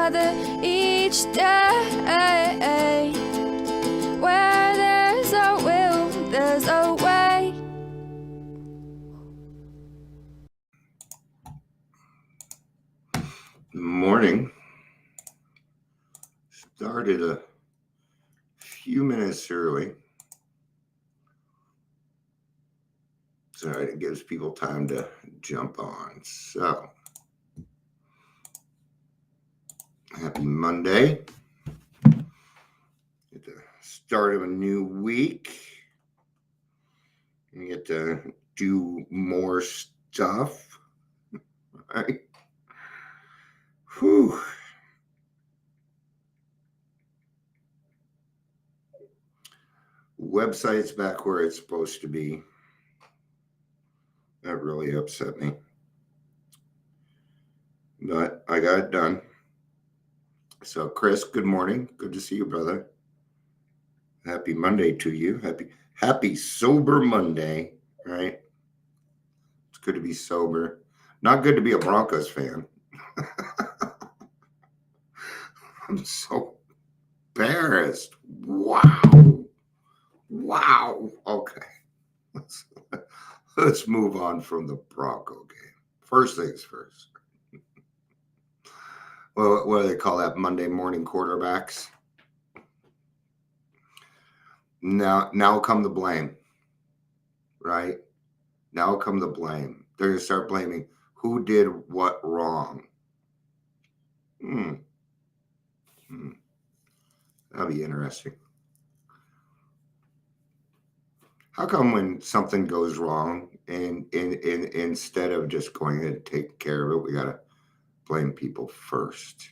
together each day. Where there's a will, there's a way. Morning. Started a few minutes early. So it gives people time to jump on. So, happy Monday. At the start of a new week. You get to do more stuff. Right? Whew. Website's back where it's supposed to be. That really upset me. But I got it done. So, Chris, good morning. Good to see you, brother. Happy Monday to you. Happy sober Monday, right? It's good to be sober. Not good to be a Broncos fan. I'm so embarrassed. Wow. Okay. Let's move on from the Bronco game. First things first. Well, what do they call that? Monday morning quarterbacks. Now come the blame, right? Now come the blame. They're going to start blaming who did what wrong. That'll be interesting. How come when something goes wrong and instead of just going in and taking care of it, we got to blame people first?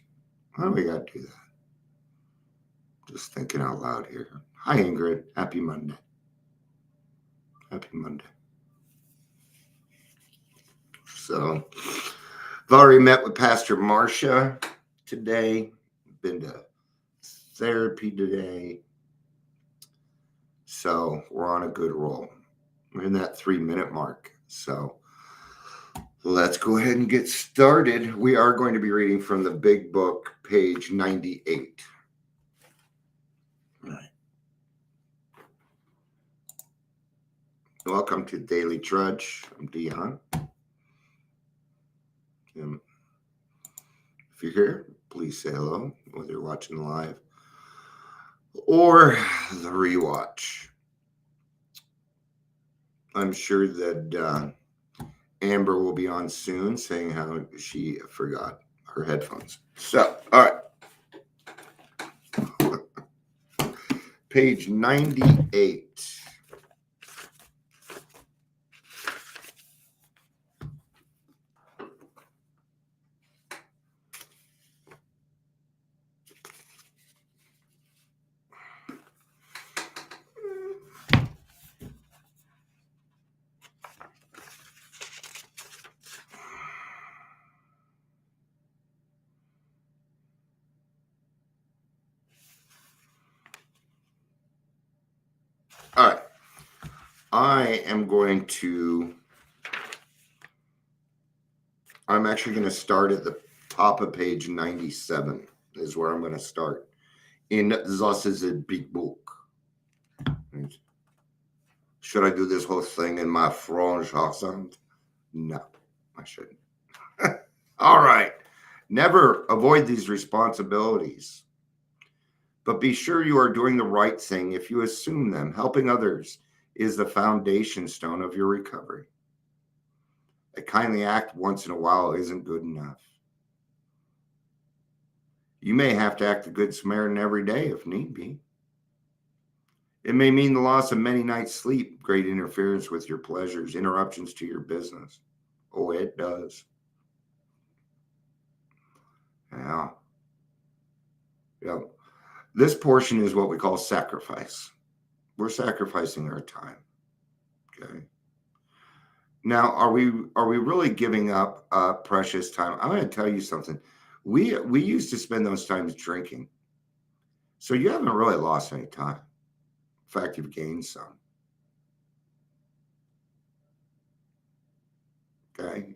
Why do we got to do that? Just thinking out loud here. Hi, Ingrid. Happy Monday. Happy Monday. So, I've already met with Pastor Marcia today. Been to therapy today. So, we're on a good roll. We're in that 3-minute mark. So, let's go ahead and get started. We are going to be reading from the big book, page 98. All right. Welcome to Daily Trudge. I'm Dion. If you're here, please say hello, whether you're watching live or the rewatch. I'm sure that Amber will be on soon saying how she forgot her headphones. So, all right. Page 98. All right. I'm actually going to start at the top of page 97 is where I'm going to start. In this is a big book. Should I do this whole thing in my French accent? No, I shouldn't. All right. Never avoid these responsibilities. But be sure you are doing the right thing if you assume them. Helping others is the foundation stone of your recovery. A kindly act once in a while isn't good enough. You may have to act the Good Samaritan every day if need be. It may mean the loss of many nights' sleep, great interference with your pleasures, interruptions to your business. Oh, it does. Yeah. This portion is what we call sacrifice. We're sacrificing our time. Okay. Now, are we really giving up precious time? I'm going to tell you something. We used to spend those times drinking. So you haven't really lost any time. In fact, you've gained some. Okay.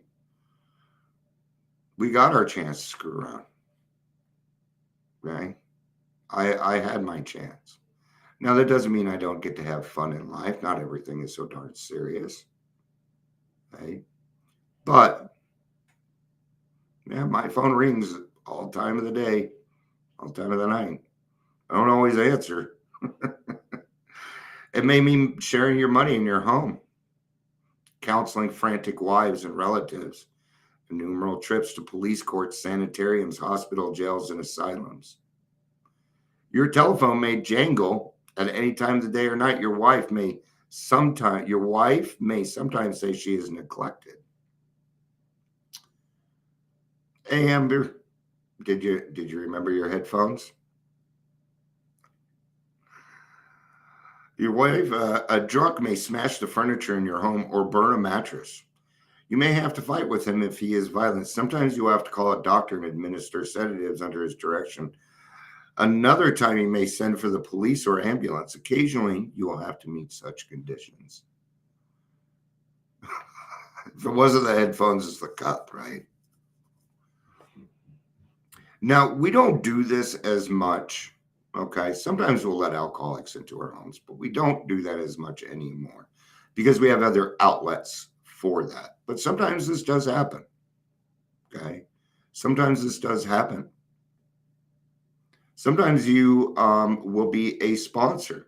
We got our chance to screw around. Okay. I had my chance. Now, that doesn't mean I don't get to have fun in life. Not everything is so darn serious. Okay. But, yeah, my phone rings all time of the day, all time of the night. I don't always answer. It may mean sharing your money in your home, counseling frantic wives and relatives, innumerable trips to police courts, sanitariums, hospital, jails, and asylums. Your telephone may jangle at any time of the day or night. Your wife may sometimes say she is neglected. Hey, Amber, did you remember your headphones? Your wife, a drunk may smash the furniture in your home or burn a mattress. You may have to fight with him if he is violent. Sometimes you have to call a doctor and administer sedatives under his direction. Another time, you may send for the police or ambulance. Occasionally, you will have to meet such conditions. If it wasn't the headphones, it's the cup, right? Now, we don't do this as much. Okay. Sometimes we'll let alcoholics into our homes, but we don't do that as much anymore because we have other outlets for that. But sometimes this does happen. Okay. Sometimes this does happen. Sometimes you will be a sponsor.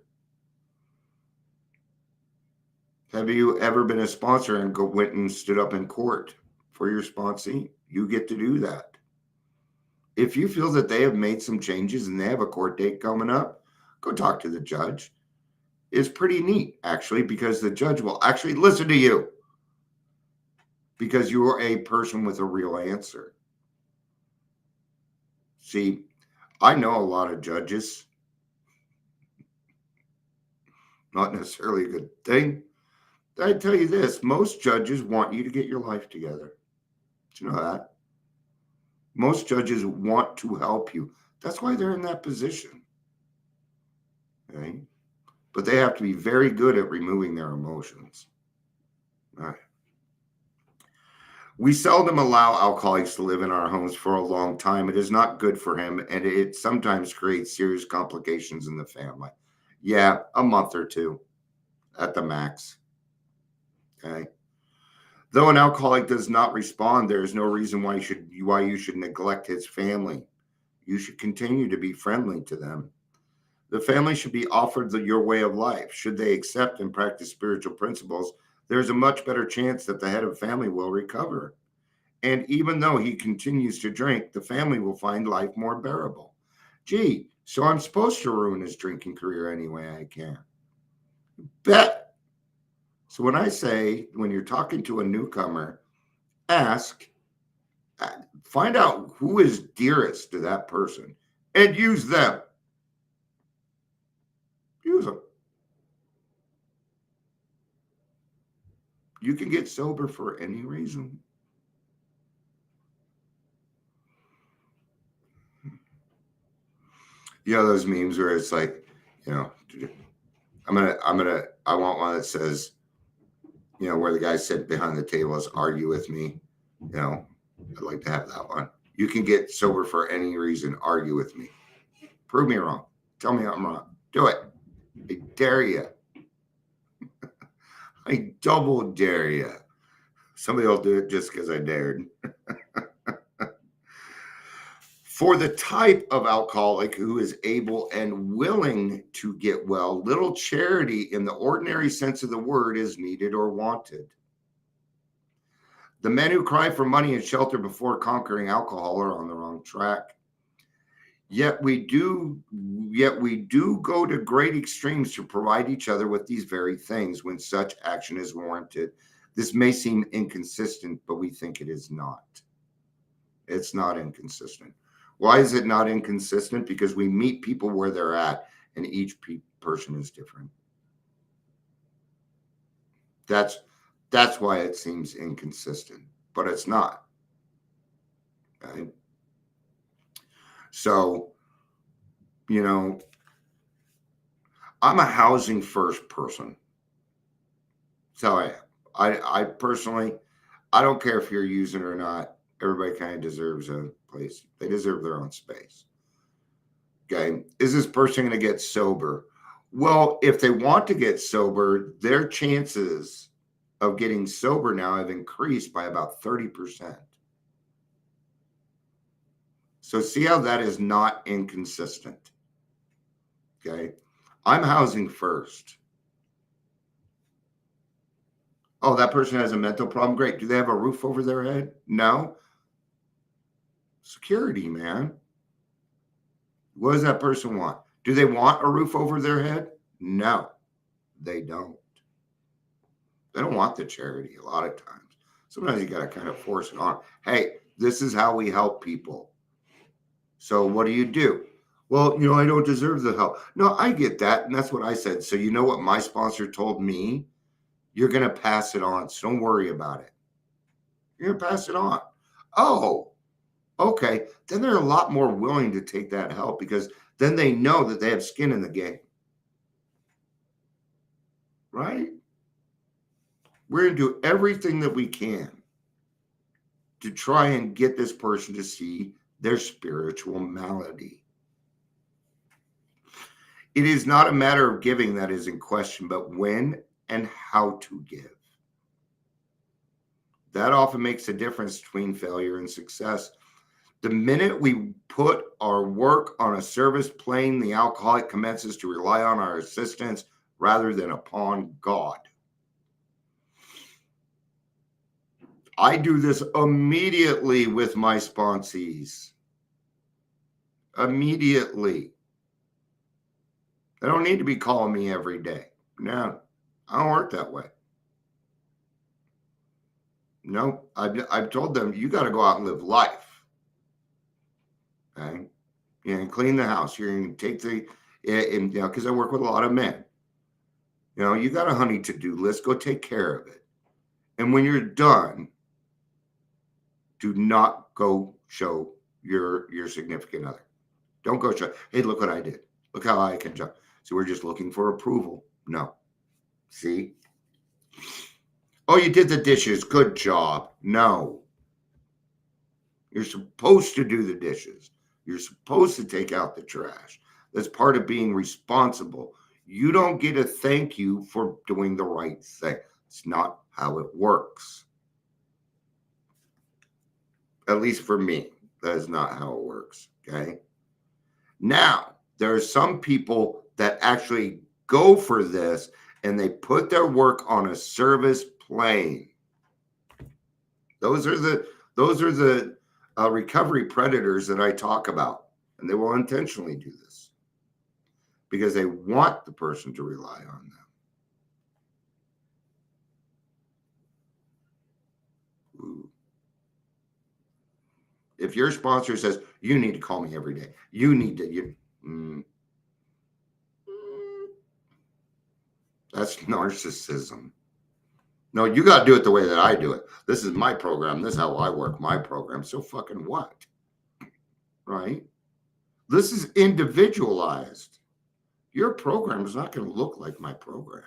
Have you ever been a sponsor and went and stood up in court for your sponsee? You get to do that. If you feel that they have made some changes and they have a court date coming up, go talk to the judge. It's pretty neat, actually, because the judge will actually listen to you because you are a person with a real answer. See, I know a lot of judges. Not necessarily a good thing. I tell you this, most judges want you to get your life together. Do you know that? Most judges want to help you. That's why they're in that position. Okay? But they have to be very good at removing their emotions. All right. We seldom allow alcoholics to live in our homes for a long time. It is not good for him, and it sometimes creates serious complications in the family. Yeah, a month or two at the max. Okay. Though an alcoholic does not respond, there is no reason why you should neglect his family. You should continue to be friendly to them. The family should be offered your way of life. Should they accept and practice spiritual principles, there's a much better chance that the head of family will recover. And even though he continues to drink, the family will find life more bearable. Gee, so I'm supposed to ruin his drinking career any way I can. Bet. So when you're talking to a newcomer, ask, find out who is dearest to that person and use them. Use them. You can get sober for any reason. You know those memes where it's like, I want one that says, where the guy sitting behind the table is argue with me. I'd like to have that one. You can get sober for any reason. Argue with me. Prove me wrong. Tell me I'm wrong. Do it. I dare you. I double dare you. Somebody will do it just because I dared. For the type of alcoholic who is able and willing to get well, little charity in the ordinary sense of the word is needed or wanted. The men who cry for money and shelter before conquering alcohol are on the wrong track. Yet we do go to great extremes to provide each other with these very things when such action is warranted. This may seem inconsistent, but we think it is not. It's not inconsistent. Why is it not inconsistent? Because we meet people where they're at, and each person is different. That's why it seems inconsistent, but it's not. Okay? So, I'm a housing first person. That's how I am. I personally, I don't care if you're using it or not. Everybody kind of deserves a place. They deserve their own space. Okay. Is this person going to get sober? Well, if they want to get sober, their chances of getting sober now have increased by about 30%. So see how that is not inconsistent. Okay. I'm housing first. Oh, that person has a mental problem. Great. Do they have a roof over their head? No. Security, man. What does that person want? Do they want a roof over their head? No, they don't. They don't want the charity a lot of times. Sometimes you got to kind of force it on. Hey, this is how we help people. So what do? Well, I don't deserve the help. No, I get that. And that's what I said. So you know what my sponsor told me? You're going to pass it on. So don't worry about it. You're going to pass it on. Oh, okay. Then they're a lot more willing to take that help because then they know that they have skin in the game. Right? We're going to do everything that we can to try and get this person to see their spiritual malady. It is not a matter of giving that is in question, but when and how to give. That often makes a difference between failure and success. The minute we put our work on a service plane, the alcoholic commences to rely on our assistance rather than upon God. I do this immediately with my sponsees. Immediately. They don't need to be calling me every day. No, I don't work that way. No, I've told them, you got to go out and live life. Okay? You're going to clean the house. You're going to take because I work with a lot of men. You got a honey to-do list. Go take care of it. And when you're done, do not go show your significant other. Don't go show, hey, look what I did. Look how I can jump. So we're just looking for approval. No. See? Oh, you did the dishes. Good job. No. You're supposed to do the dishes. You're supposed to take out the trash. That's part of being responsible. You don't get a thank you for doing the right thing. It's not how it works. At least for me, that is not how it works. Okay. Now, there are some people that actually go for this and they put their work on a service plane. Those are the recovery predators that I talk about, and they will intentionally do this because they want the person to rely on them. Ooh. If your sponsor says, you need to call me every day, you need to, that's narcissism. No, you got to do it the way that I do it. This is my program. This is how I work my program. So fucking what? Right? This is individualized. Your program is not going to look like my program.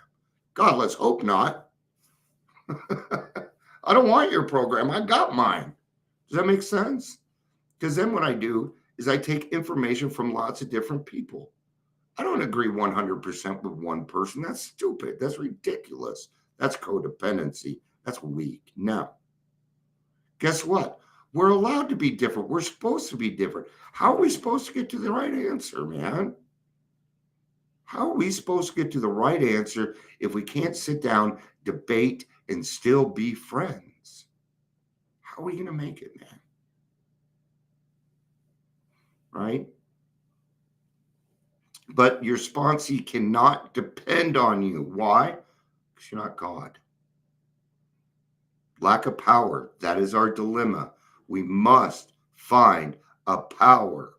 God, let's hope not. I don't want your program. I got mine. Does that make sense? Because then what I do is I take information from lots of different people. I don't agree 100% with one person. That's stupid. That's ridiculous. That's codependency. That's weak. No. Guess what? We're allowed to be different. We're supposed to be different. How are we supposed to get to the right answer, man? How are we supposed to get to the right answer if we can't sit down, debate, and still be friends? How are we going to make it, man? Right? But your sponsee cannot depend on you. Why? Because you're not God. Lack of power. That is our dilemma. We must find a power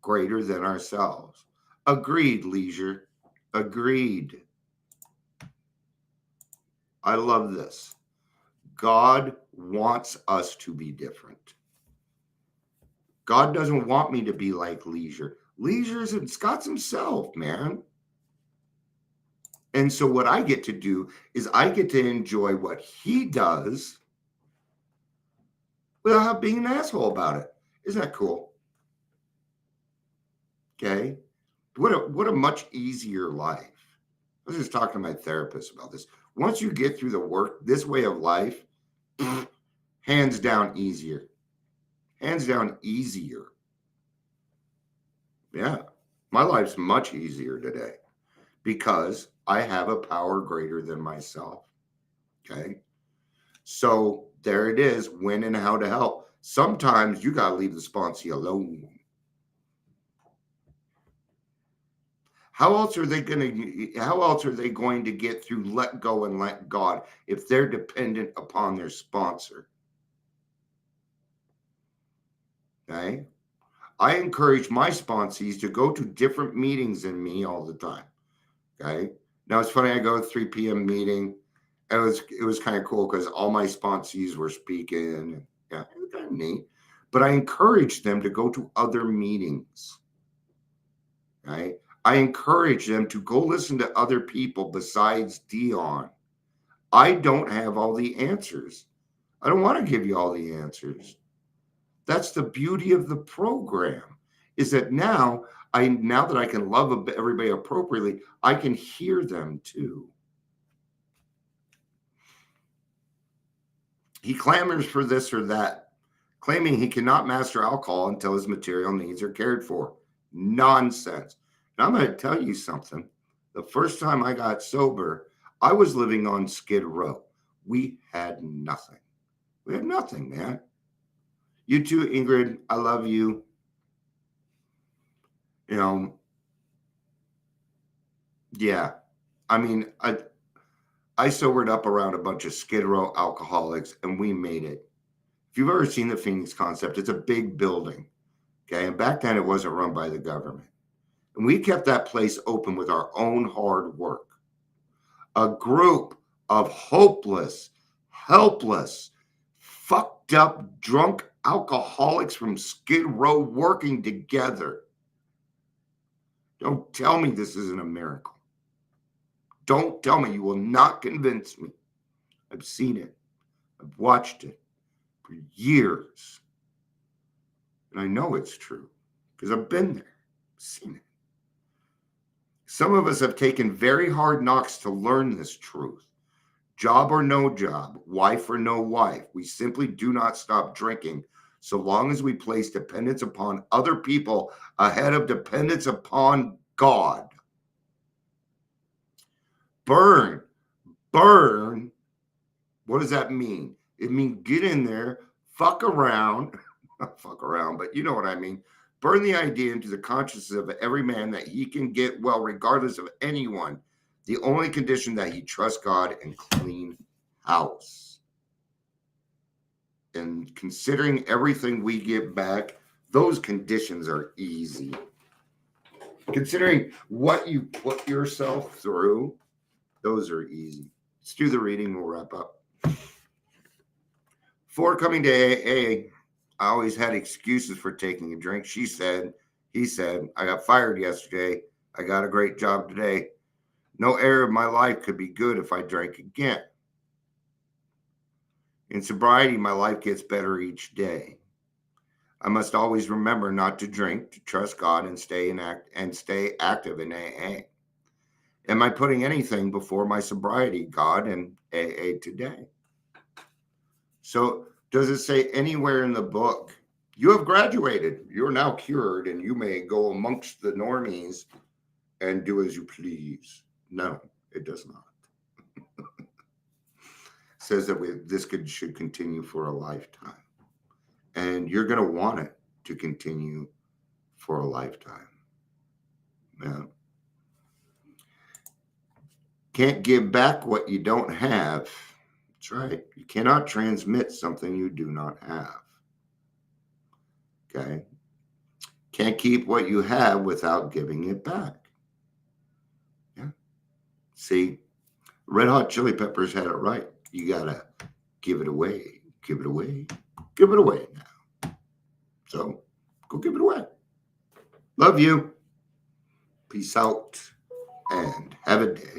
greater than ourselves. Agreed, Leisure. Agreed. I love this. God wants us to be different. God doesn't want me to be like Leisure. Leisure's Scott's himself, man. And so what I get to do is I get to enjoy what he does without being an asshole about it. Isn't that cool? Okay. What a much easier life. I was just talking to my therapist about this. Once you get through the work, this way of life, hands down easier. Hands down easier. Yeah. My life's much easier today because I have a power greater than myself. Okay. So there it is, when and how to help. Sometimes you got to leave the sponsee alone. How else are they going to get through let go and let God if they're dependent upon their sponsor? Okay. I encourage my sponsees to go to different meetings than me all the time. Okay. Now it's funny, I go to 3 p.m. meeting. It was kind of cool because all my sponsees were speaking. And yeah, it was kind of neat. But I encourage them to go to other meetings. Right? I encourage them to go listen to other people besides Dion. I don't have all the answers. I don't want to give you all the answers. That's the beauty of the program, is that now that I can love everybody appropriately, I can hear them too. He clamors for this or that, claiming he cannot master alcohol until his material needs are cared for. Nonsense. Now I'm going to tell you something. The first time I got sober, I was living on Skid Row. We had nothing. We had nothing, man. You too, Ingrid. I love you. You know, yeah. I mean, I sobered up around a bunch of Skid Row alcoholics, and we made it. If you've ever seen the Phoenix Concept, it's a big building. Okay. And back then it wasn't run by the government. And we kept that place open with our own hard work. A group of hopeless, helpless, fucked up, drunk alcoholics from Skid Row working together. Don't tell me this isn't a miracle. Don't tell me. You will not convince me. I've seen it. I've watched it for years. And I know it's true because I've been there, seen it. Some of us have taken very hard knocks to learn this truth. Job or no job, wife or no wife, we simply do not stop drinking so long as we place dependence upon other people ahead of dependence upon God. Burn. What does that mean? It means get in there, fuck around, not fuck around, but you know what I mean. Burn the idea into the consciousness of every man that he can get well regardless of anyone. The only condition that he trusts God and clean house. And considering everything we give back, those conditions are easy. Considering what you put yourself through, those are easy. Let's do the reading. We'll wrap up. Before coming to AA, I always had excuses for taking a drink. He said, I got fired yesterday. I got a great job today. No area of my life could be good if I drank again. In sobriety, my life gets better each day. I must always remember not to drink, to trust God, and stay active in AA. Am I putting anything before my sobriety, God, and AA today? So does it say anywhere in the book, you have graduated, you're now cured, and you may go amongst the normies and do as you please? No, it does not. It says that this should continue for a lifetime. And you're going to want it to continue for a lifetime. Yeah. Can't give back what you don't have. That's right. You cannot transmit something you do not have. Okay. Can't keep what you have without giving it back. Yeah. See, Red Hot Chili Peppers had it right. You got to give it away. Give it away. Give it away now. So go give it away. Love you. Peace out and have a day.